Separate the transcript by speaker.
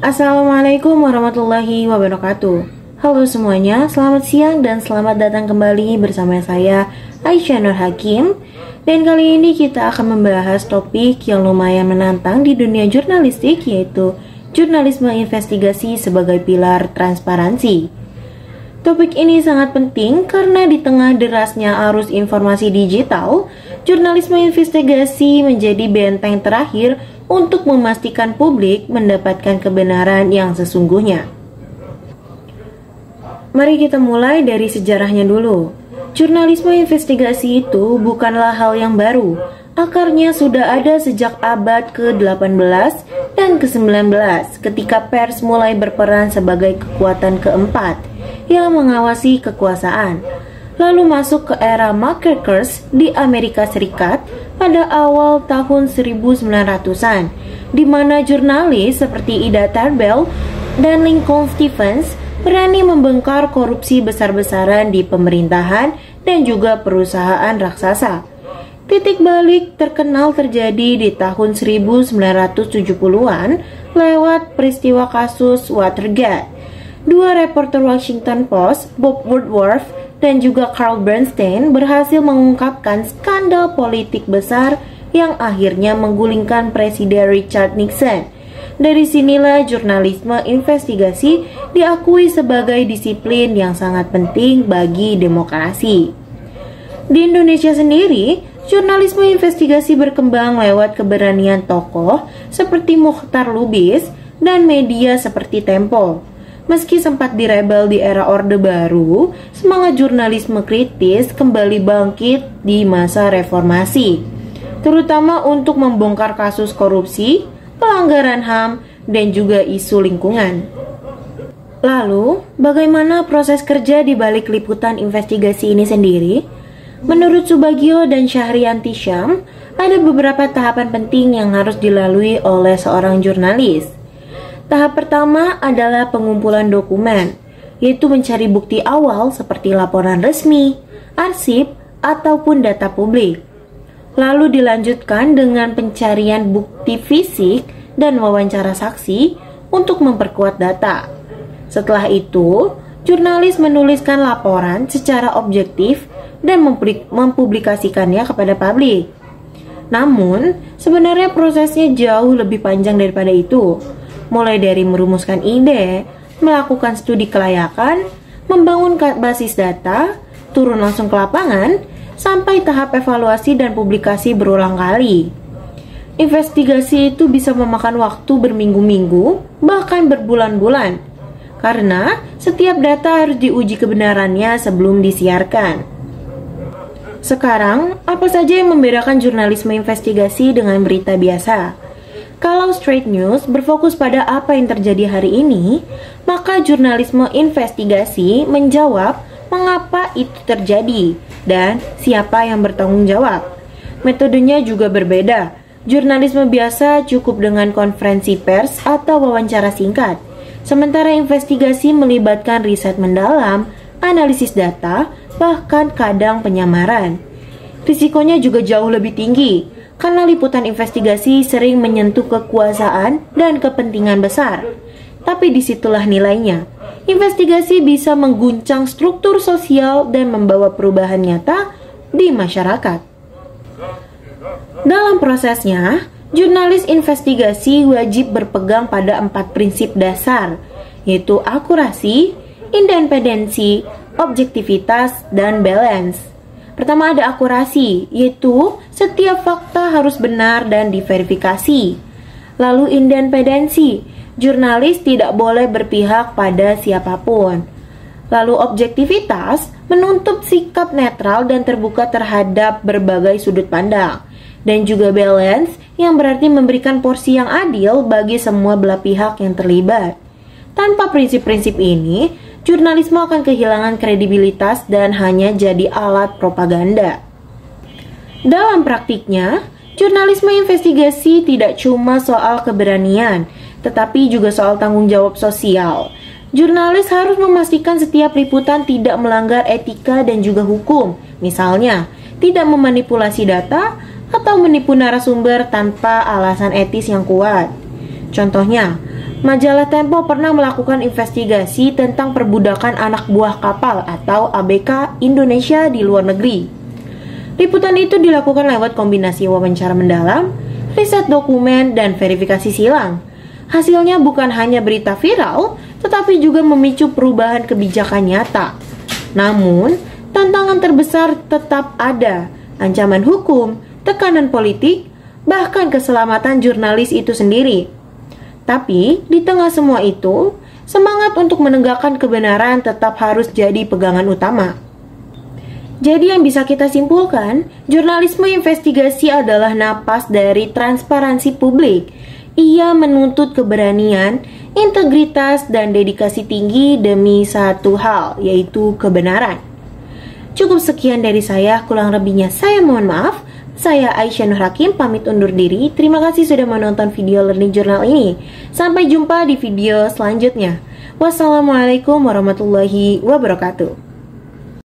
Speaker 1: Assalamualaikum warahmatullahi wabarakatuh. Halo semuanya, selamat siang dan selamat datang kembali bersama saya Aisyah Nur Hakim. Dan kali ini kita akan membahas topik yang lumayan menantang di dunia jurnalistik, yaitu jurnalisme investigasi sebagai pilar transparansi. Topik ini sangat penting karena di tengah derasnya arus informasi digital, jurnalisme investigasi menjadi benteng terakhir untuk memastikan publik mendapatkan kebenaran yang sesungguhnya. Mari kita mulai dari sejarahnya dulu. Jurnalisme investigasi itu bukanlah hal yang baru. Akarnya sudah ada sejak abad ke-18 dan ke-19 ketika pers mulai berperan sebagai kekuatan keempat yang mengawasi kekuasaan. Lalu masuk ke era McCarthy's di Amerika Serikat pada awal tahun 1900-an, di mana jurnalis seperti Ida Tarbell dan Lincoln Stevens berani membongkar korupsi besar-besaran di pemerintahan dan juga perusahaan raksasa. Titik balik terkenal terjadi di tahun 1970-an lewat peristiwa kasus Watergate. Dua reporter Washington Post, Bob Woodward dan juga Carl Bernstein, berhasil mengungkapkan skandal politik besar yang akhirnya menggulingkan Presiden Richard Nixon. Dari sinilah jurnalisme investigasi diakui sebagai disiplin yang sangat penting bagi demokrasi. Di Indonesia sendiri, jurnalisme investigasi berkembang lewat keberanian tokoh seperti Muchtar Lubis dan media seperti Tempo. Meski sempat direbel di era Orde Baru, semangat jurnalisme kritis kembali bangkit di masa reformasi, terutama untuk membongkar kasus korupsi, pelanggaran HAM, dan juga isu lingkungan. Lalu, bagaimana proses kerja di balik liputan investigasi ini sendiri? Menurut Subagio dan Syahrianti Syam, ada beberapa tahapan penting yang harus dilalui oleh seorang jurnalis. Tahap pertama adalah pengumpulan dokumen, yaitu mencari bukti awal seperti laporan resmi, arsip, ataupun data publik. Lalu dilanjutkan dengan pencarian bukti fisik dan wawancara saksi untuk memperkuat data. Setelah itu, jurnalis menuliskan laporan secara objektif dan mempublikasikannya kepada publik. Namun, sebenarnya prosesnya jauh lebih panjang daripada itu. Mulai dari merumuskan ide, melakukan studi kelayakan, membangun basis data, turun langsung ke lapangan, sampai tahap evaluasi dan publikasi berulang kali. Investigasi itu bisa memakan waktu berminggu-minggu, bahkan berbulan-bulan, karena setiap data harus diuji kebenarannya sebelum disiarkan. Sekarang, apa saja yang membedakan jurnalisme investigasi dengan berita biasa? Kalau straight news berfokus pada apa yang terjadi hari ini, maka jurnalisme investigasi menjawab mengapa itu terjadi dan siapa yang bertanggung jawab. Metodenya juga berbeda. Jurnalisme biasa cukup dengan konferensi pers atau wawancara singkat, sementara investigasi melibatkan riset mendalam, analisis data, bahkan kadang penyamaran. Risikonya juga jauh lebih tinggi, karena liputan investigasi sering menyentuh kekuasaan dan kepentingan besar. Tapi disitulah nilainya. Investigasi bisa mengguncang struktur sosial dan membawa perubahan nyata di masyarakat. Dalam prosesnya, jurnalis investigasi wajib berpegang pada 4 prinsip dasar, yaitu akurasi, independensi, objektivitas, dan balance. Pertama ada akurasi, yaitu setiap fakta harus benar dan diverifikasi. Lalu independensi, jurnalis tidak boleh berpihak pada siapapun. Lalu objektivitas, menuntut sikap netral dan terbuka terhadap berbagai sudut pandang. Dan juga balance, yang berarti memberikan porsi yang adil bagi semua belah pihak yang terlibat. Tanpa prinsip-prinsip ini, jurnalisme akan kehilangan kredibilitas dan hanya jadi alat propaganda. Dalam praktiknya, jurnalisme investigasi tidak cuma soal keberanian, tetapi juga soal tanggung jawab sosial. Jurnalis harus memastikan setiap liputan tidak melanggar etika dan juga hukum. Misalnya, tidak memanipulasi data atau menipu narasumber tanpa alasan etis yang kuat. Contohnya, Majalah Tempo pernah melakukan investigasi tentang perbudakan anak buah kapal atau ABK Indonesia di luar negeri. Liputan itu dilakukan lewat kombinasi wawancara mendalam, riset dokumen, dan verifikasi silang. Hasilnya bukan hanya berita viral, tetapi juga memicu perubahan kebijakan nyata. Namun, tantangan terbesar tetap ada, ancaman hukum, tekanan politik, bahkan keselamatan jurnalis itu sendiri. Tapi, di tengah semua itu, semangat untuk menegakkan kebenaran tetap harus jadi pegangan utama. Jadi yang bisa kita simpulkan, jurnalisme investigasi adalah napas dari transparansi publik. Ia menuntut keberanian, integritas, dan dedikasi tinggi demi satu hal, yaitu kebenaran. Cukup sekian dari saya, kurang lebihnya saya mohon maaf. Saya Aisyah Nur Hakim pamit undur diri. Terima kasih sudah menonton video Learning Journal ini. Sampai jumpa di video selanjutnya. Wassalamualaikum warahmatullahi wabarakatuh.